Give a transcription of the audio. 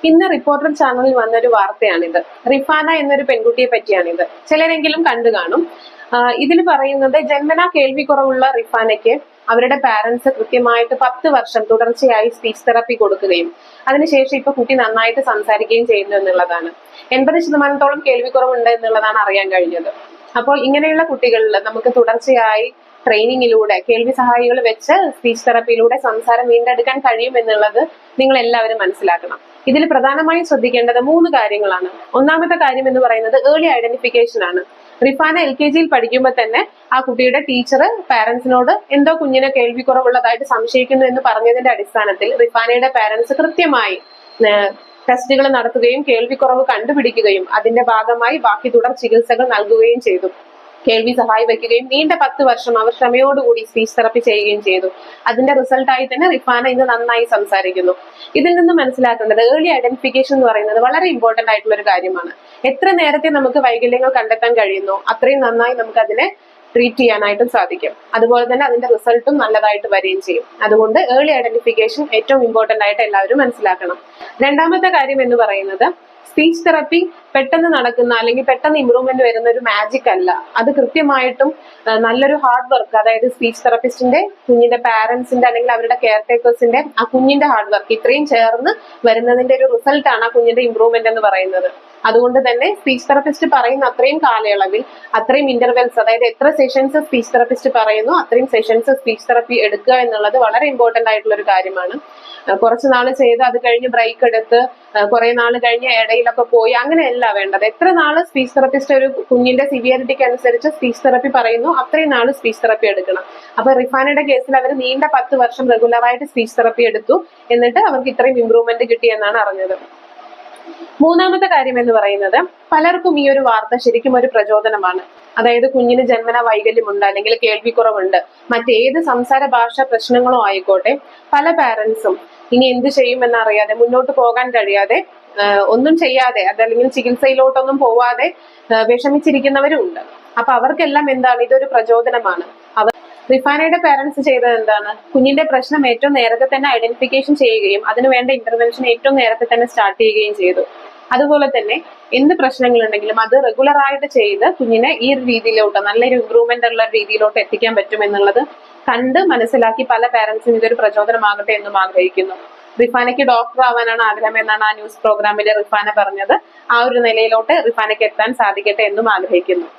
ഇന്ന് റിപ്പോർട്ടർ ചാനലിൽ വന്നൊരു വാർത്തയാണിത്. റിഫാന എന്നൊരു പെൺകുട്ടിയെ പറ്റിയാണിത്. ചിലരെങ്കിലും കണ്ടു കാണും. ഇതിൽ പറയുന്നത് ജന്മനാ കേൾവിക്കുറവുള്ള റിഫാനയ്ക്ക് അവരുടെ പാരന്റ്സ് കൃത്യമായിട്ട് 10 വർഷം തുടർച്ചയായി സ്പീച്ച് തെറാപ്പി കൊടുക്കുകയും അതിനുശേഷം ഇപ്പൊ കുട്ടി നന്നായിട്ട് സംസാരിക്കുകയും ചെയ്യുന്നു എന്നുള്ളതാണ്. 80% കേൾവിക്കുറവുണ്ട് എന്നുള്ളതാണ് അറിയാൻ കഴിഞ്ഞത്. അപ്പോൾ ഇങ്ങനെയുള്ള കുട്ടികളിൽ നമുക്ക് തുടർച്ചയായി ട്രെയിനിങ്ങിലൂടെ കേൾവി സഹായികൾ വെച്ച് സ്പീച്ച് തെറാപ്പിയിലൂടെ സംസാരം വീണ്ടെടുക്കാൻ കഴിയും എന്നുള്ളത് നിങ്ങൾ എല്ലാവരും മനസ്സിലാക്കണം. ഇതിൽ പ്രധാനമായും ശ്രദ്ധിക്കേണ്ടത് 3 കാര്യങ്ങളാണ്. ഒന്നാമത്തെ കാര്യം എന്ന് പറയുന്നത് ഏർലി ഐഡന്റിഫിക്കേഷൻ ആണ്. റിഫാന LKG പഠിക്കുമ്പോൾ തന്നെ ആ കുട്ടിയുടെ ടീച്ചർ പാരന്റ്സിനോട് എന്തോ കുഞ്ഞിനെ കേൾവിക്കുറവുള്ളതായിട്ട് സംശയിക്കുന്നു എന്ന് പറഞ്ഞതിന്റെ അടിസ്ഥാനത്തിൽ റിഫാനയുടെ പാരന്റ്സ് കൃത്യമായി ടെസ്റ്റുകൾ നടത്തുകയും കേൾവിക്കുറവ് കണ്ടുപിടിക്കുകയും അതിന്റെ ഭാഗമായി ബാക്കി തുടർ ചികിത്സകൾ നൽകുകയും ചെയ്തു. കേൾവി സഹായി വയ്ക്കുകയും നീണ്ട 10 വർഷം അവർ ക്ഷമയോടുകൂടി സ്പീച്ച് തെറാപ്പി ചെയ്യുകയും ചെയ്തു. അതിന്റെ റിസൾട്ടായി തന്നെ റിഫാന ഇന്ന് നന്നായി സംസാരിക്കുന്നു. ഇതിൽ നിന്ന് മനസ്സിലാക്കേണ്ടത് ഏർലി ഐഡന്റിഫിക്കേഷൻ എന്ന് പറയുന്നത് വളരെ ഇമ്പോർട്ടന്റ് ആയിട്ടുള്ള ഒരു കാര്യമാണ്. എത്ര നേരത്തെ നമുക്ക് വൈകല്യങ്ങൾ കണ്ടെത്താൻ കഴിയുന്നോ അത്രയും നന്നായി നമുക്ക് അതിനെ ട്രീറ്റ് ചെയ്യാനായിട്ടും സാധിക്കും. അതുപോലെ തന്നെ അതിന്റെ റിസൾട്ടും നല്ലതായിട്ട് വരികയും ചെയ്യും. അതുകൊണ്ട് ഏർലി ഐഡന്റിഫിക്കേഷൻ ഏറ്റവും ഇമ്പോർട്ടന്റ് ആയിട്ട് എല്ലാവരും മനസ്സിലാക്കണം. രണ്ടാമത്തെ കാര്യം എന്ന് പറയുന്നത് സ്പീച്ച് തെറാപ്പി പെട്ടെന്ന് നടക്കുന്ന അല്ലെങ്കിൽ പെട്ടെന്ന് ഇമ്പ്രൂവ്മെന്റ് വരുന്ന ഒരു മാജിക് അല്ല. അത് കൃത്യമായിട്ടും നല്ലൊരു ഹാർഡ് വർക്ക്, അതായത് സ്പീച്ച് തെറാപ്പിസ്റ്റിന്റെ, കുഞ്ഞിന്റെ പാരന്റ്സിന്റെ അല്ലെങ്കിൽ അവരുടെ കെയർ ടേക്കേഴ്സിന്റെ ആ കുഞ്ഞിന്റെ ഹാർഡ് വർക്ക് ഇത്രയും ചേർന്ന് വരുന്നതിന്റെ ഒരു റിസൾട്ടാണ് ആ കുഞ്ഞിന്റെ ഇമ്പ്രൂവ്മെന്റ് എന്ന് പറയുന്നത്. അതുകൊണ്ട് തന്നെ സ്പീച്ച് തെറാപ്പിസ്റ്റ് പറയുന്ന അത്രയും കാലയളവിൽ അത്രയും ഇന്റർവെൽസ്, അതായത് എത്ര സെഷൻസ് സ്പീച്ച് തെറാപ്പിസ്റ്റ് പറയുന്നു അത്രയും സെഷൻസ് സ്പീച്ച് തെറാപ്പി എടുക്കുക എന്നുള്ളത് വളരെ ഇമ്പോർട്ടന്റ് ആയിട്ടുള്ള ഒരു കാര്യമാണ്. കുറച്ച് നാൾ ചെയ്ത് അത് കഴിഞ്ഞ് ബ്രേക്ക് എടുത്ത് കുറെ നാൾ കഴിഞ്ഞ് ഇടയിലൊക്കെ പോയി അങ്ങനെയല്ല വേണ്ടത്. എത്ര നാൾ സ്പീച്ച് തെറാപ്പിസ്റ്റ് ഒരു കുഞ്ഞിന്റെ സിവിയറിറ്റിക്ക് അനുസരിച്ച് സ്പീച്ച് തെറാപ്പി പറയുന്നു അത്രയും നാൾ സ്പീച്ച് തെറാപ്പി എടുക്കണം. അപ്പൊ റിഫാനയുടെ കേസിൽ അവർ നീണ്ട 10 വർഷം റെഗുലറായിട്ട് സ്പീച്ച് തെറാപ്പി എടുത്തു, എന്നിട്ട് അവർക്ക് ഇത്രയും ഇമ്പ്രൂവ്മെന്റ് കിട്ടിയെന്നാണ് അറിഞ്ഞത്. മൂന്നാമത്തെ കാര്യം എന്ന് പറയുന്നത് പലർക്കും ഈ ഒരു വാർത്ത ശരിക്കും ഒരു പ്രചോദനമാണ്. അതായത് കുഞ്ഞിന് ജന്മന വൈകല്യമുണ്ട് അല്ലെങ്കിൽ കേൾവിക്കുറവുണ്ട്, മറ്റേത് സംസാര ഭാഷ പ്രശ്നങ്ങളോ ആയിക്കോട്ടെ, പല പാരന്റ്സും ഇനി എന്ത് ചെയ്യുമെന്നറിയാതെ മുന്നോട്ട് പോകാൻ കഴിയാതെ ഒന്നും ചെയ്യാതെ അതല്ലെങ്കിൽ ചികിത്സയിലോട്ടൊന്നും പോവാതെ വിഷമിച്ചിരിക്കുന്നവരും ഉണ്ട്. അപ്പൊ അവർക്കെല്ലാം എന്താണ് ഇതൊരു പ്രചോദനമാണ്. റിഫാനയുടെ പാരന്റ്സ് ചെയ്തത് എന്താണ്? കുഞ്ഞിന്റെ പ്രശ്നം ഏറ്റവും നേരത്തെ തന്നെ ഐഡന്റിഫിക്കേഷൻ ചെയ്യുകയും അതിന് വേണ്ട ഇന്റർവെൻഷൻ ഏറ്റവും നേരത്തെ തന്നെ സ്റ്റാർട്ട് ചെയ്യുകയും ചെയ്തു. അതുപോലെ തന്നെ എന്ത് പ്രശ്നങ്ങൾ ഉണ്ടെങ്കിലും അത് റെഗുലർ ആയിട്ട് ചെയ്ത് കുഞ്ഞിനെ ഈ ഒരു രീതിയിലോട്ട്, നല്ലൊരു ഇമ്പ്രൂവ്മെന്റ് ഉള്ള രീതിയിലോട്ട് എത്തിക്കാൻ പറ്റുമെന്നുള്ളത് കണ്ട് മനസ്സിലാക്കി പല പാരന്റ്സും ഇതൊരു പ്രചോദനമാകട്ടെ എന്നും ആഗ്രഹിക്കുന്നു. റിഫാനയ്ക്ക് ഡോക്ടർ ആവാനാണ് ആഗ്രഹം എന്നാണ് ആ ന്യൂസ് പ്രോഗ്രാമിൽ റിഫാന പറഞ്ഞത്. ആ ഒരു നിലയിലോട്ട് റിഫാനയ്ക്ക് എത്താൻ സാധിക്കട്ടെ എന്നും ആഗ്രഹിക്കുന്നു.